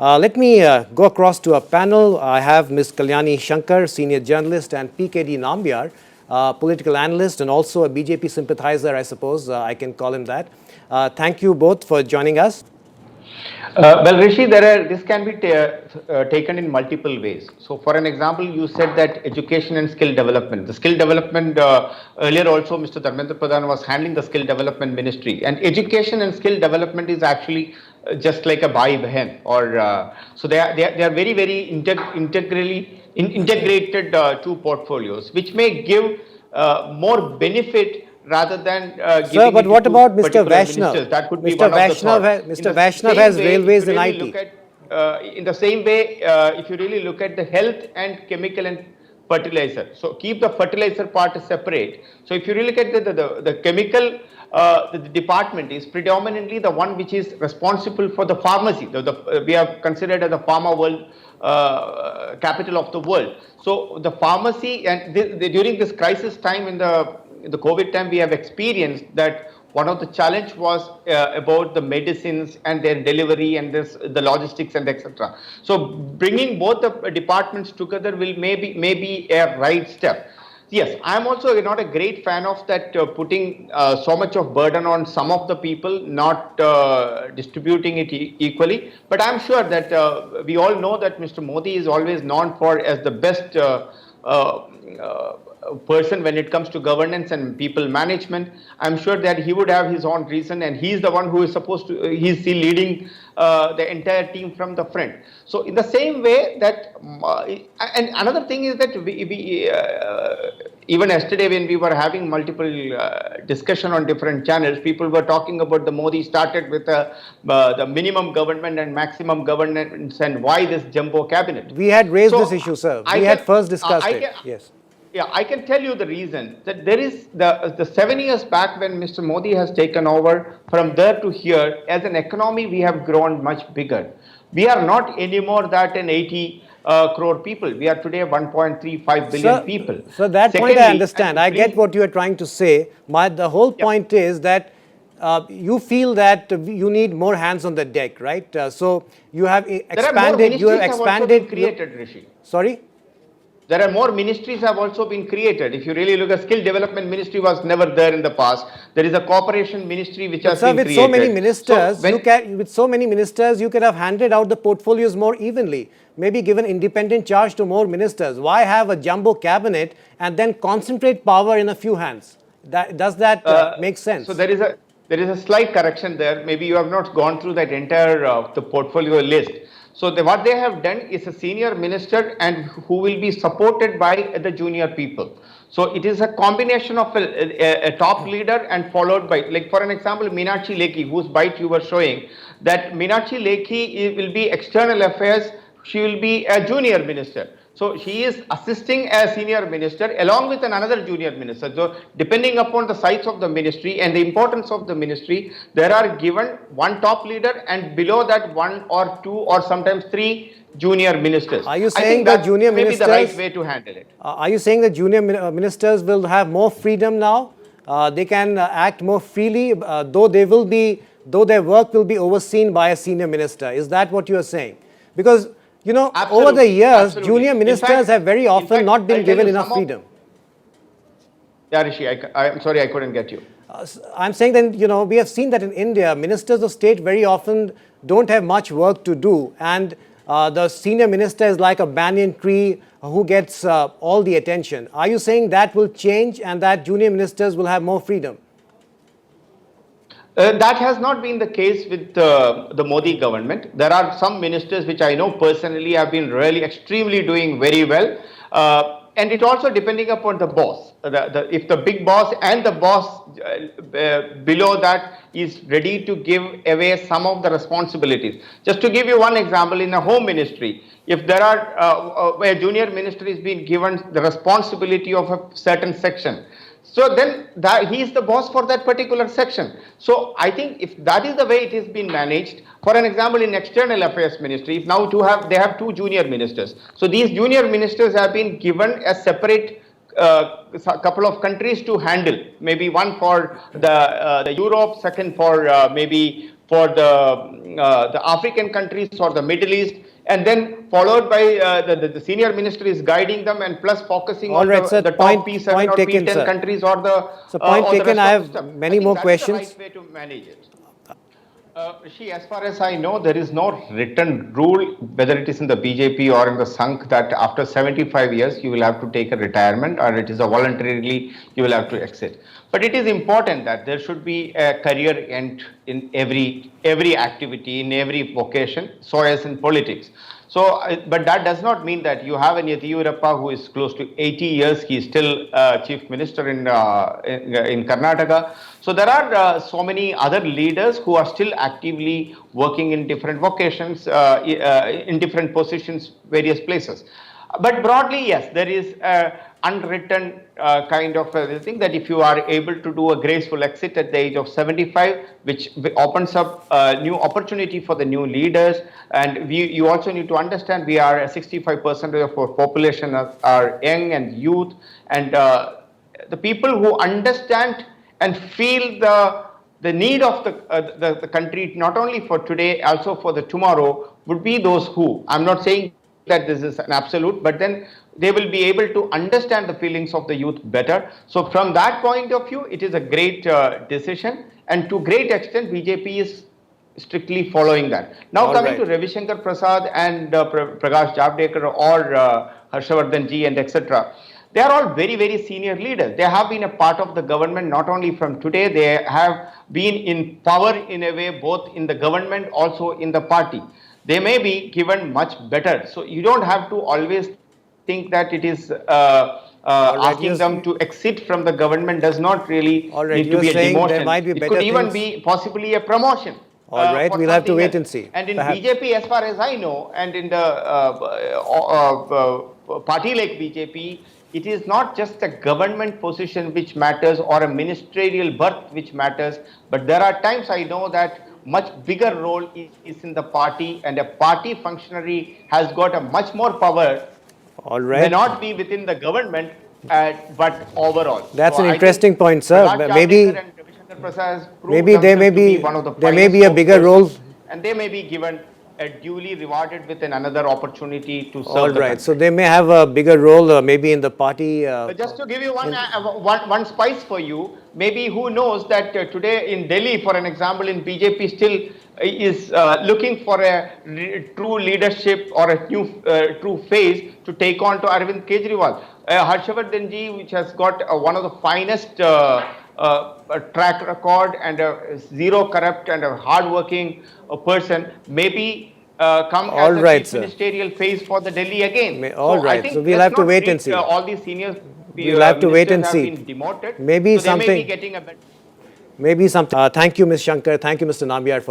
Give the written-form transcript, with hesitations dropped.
Let me go across to our panel. I have Ms. Kalyani Shankar, senior journalist, and PKD Nambiar, political analyst, and also a BJP sympathizer, I suppose I can call him that. Thank you both for joining us. Well, Rishi, this can be taken in multiple ways. So, for an example, you said that education and skill development. The skill development, earlier also Mr. Dharmendra Pradhan was handling the skill development ministry. And education and skill development is actually just like a bhai behan. So they are very, very integrated two portfolios, which may give more benefit rather than Sir, but what about Mr. Vaishnav? That could be Mr. one of the thoughts. Mr. Vaishnav has railways and IT. In the same way, if you really look at the health and chemical and fertilizer, so keep the fertilizer part separate. So if you really look at the chemical, the department is predominantly the one which is responsible for the pharmacy. We are considered as the pharma world capital of the world. So the pharmacy, and during this crisis time in the COVID time, we have experienced that one of the challenge was about the medicines and their delivery and the logistics and etc. So bringing both the departments together will maybe a right step. Yes, I am also not a great fan of that putting so much of burden on some of the people, not distributing it equally. But I am sure that we all know that Mr. Modi is always known for as the best person when it comes to governance and people management. I'm sure that he would have his own reason, and he's the one who is supposed to, he's leading the entire team from the front. So in the same way that, and another thing is that we even yesterday when we were having multiple discussion on different channels, people were talking about the Modi started with the minimum government and maximum governance and why this jumbo cabinet. We had raised this issue, sir. We had first discussed it. Yes. Yeah, I can tell you the reason that there is the 7 years back when Mr. Modi has taken over, from there to here, as an economy, we have grown much bigger. We are not anymore that an 80 crore people. We are today 1.35 billion people. So that point I understand. I get what you are trying to say. The whole point is that you feel that you need more hands on the deck, right? So you have expanded. You have expanded. Created, Rishi. Sorry. There are more ministries have also been created. If you really look at skill development ministry was never there in the past. There is a corporation ministry which has been created. So many ministers, with so many ministers, you could have handed out the portfolios more evenly. Maybe given independent charge to more ministers. Why have a jumbo cabinet and then concentrate power in a few hands? Does that make sense? So there is a slight correction there. Maybe you have not gone through that entire the portfolio list. So what they have done is a senior minister and who will be supported by the junior people. So it is a combination of a top leader and followed by, like for an example, Meenakshi Lekhi, whose bite you were showing, that Meenakshi Lekhi will be external affairs, she will be a junior minister. So she is assisting a senior minister along with another junior minister. So depending upon the size of the ministry and the importance of the ministry, there are given one top leader and below that one or two or sometimes three junior ministers. Are you saying that junior ministers may be the right way to handle it? Are you saying that junior ministers will have more freedom now? They can act more freely, though their work will be overseen by a senior minister. Is that what you are saying? Because you know, over the years, junior ministers have very often not been given enough freedom. Yeah, Rishi, I'm sorry, I couldn't get you. I'm saying that, you know, we have seen that in India, ministers of state very often don't have much work to do. And the senior minister is like a banyan tree who gets all the attention. Are you saying that will change and that junior ministers will have more freedom? That has not been the case with the Modi government. There are some ministers which I know personally have been really extremely doing very well. And it also depending upon the boss. If the big boss and the boss below that is ready to give away some of the responsibilities. Just to give you one example, in a home ministry, if there are a junior minister is being given the responsibility of a certain section, so then he is the boss for that particular section. So I think if that is the way it has been managed, for an example, in external affairs ministry, if now they have two junior ministers. So these junior ministers have been given a separate couple of countries to handle. Maybe one for the Europe, second for maybe for the African countries or the Middle East, and then followed by the senior minister is guiding them, and plus focusing All on right, sir. the top P7 or Taken, P10 sir. countries or the So point or the taken. rest I of the have stuff. many more That questions. is the right way to manage it. Rishi, as far as I know, there is no written rule, whether it is in the BJP or in the Sangh, that after 75 years you will have to take a retirement, or it is a voluntarily you will have to exit. But it is important that there should be a career end in every activity, in every vocation, so as in politics. So, but that does not mean that you have an Yediyurappa who is close to 80 years, he is still chief minister in Karnataka. So there are so many other leaders who are still actively working in different vocations, in different positions, various places. But broadly, yes, there is a unwritten kind of thing that if you are able to do a graceful exit at the age of 75, which opens up a new opportunity for the new leaders. And you also need to understand we are 65% of our population are young and youth, and the people who understand and feel the need of the country, not only for today, also for the tomorrow, would be those who, I'm not saying that this is an absolute, but then they will be able to understand the feelings of the youth better. So from that point of view, it is a great decision, and to great extent BJP is strictly following that. Now All coming right. to Ravi Shankar Prasad and Prakash Javadekar or Harshavardhan ji and etc., they are all very senior leaders. They have been a part of the government not only from today, they have been in power in a way both in the government, also in the party. They may be given much better. So you don't have to always think that it is asking them to exit from the government does not really All right, need to you're be a saying there demotion. might be It better could even things. be possibly a promotion. All right, For we'll have to something wait else. and see. And in Perhaps. BJP, as far as I know, and in the party like BJP, it is not just a government position which matters or a ministerial berth which matters, but there are times I know that much bigger role is in the party, and a party functionary has got a much more power, All may right. not be within the government, but overall. That's So an I interesting think point, sir. Prakash Javadekar Maybe and Ravi Shankar Prasad has proved maybe themselves to be one of the there may finest be a bigger role. spokespersons, and they may be given a duly rewarded with another opportunity to All serve the right, so country. they may have a bigger role, maybe in the party. Just to give you one spice for you, maybe who knows that today in Delhi, for an example, in BJP still is looking for a true leadership or a new true face to take on to Arvind Kejriwal. Harshavardhan ji, which has got one of the finest track record and a zero corrupt and a hard-working person, maybe come All as a right, chief sir. ministerial face for the Delhi again. All So I right, so think we'll let's have to not wait and treat see. all these senior We'll have to wait ministers and have see. been demoted. Maybe So they may be something. getting a better. Maybe something. Thank you, Ms. Shankar. Thank you, Mr. Nambiar, for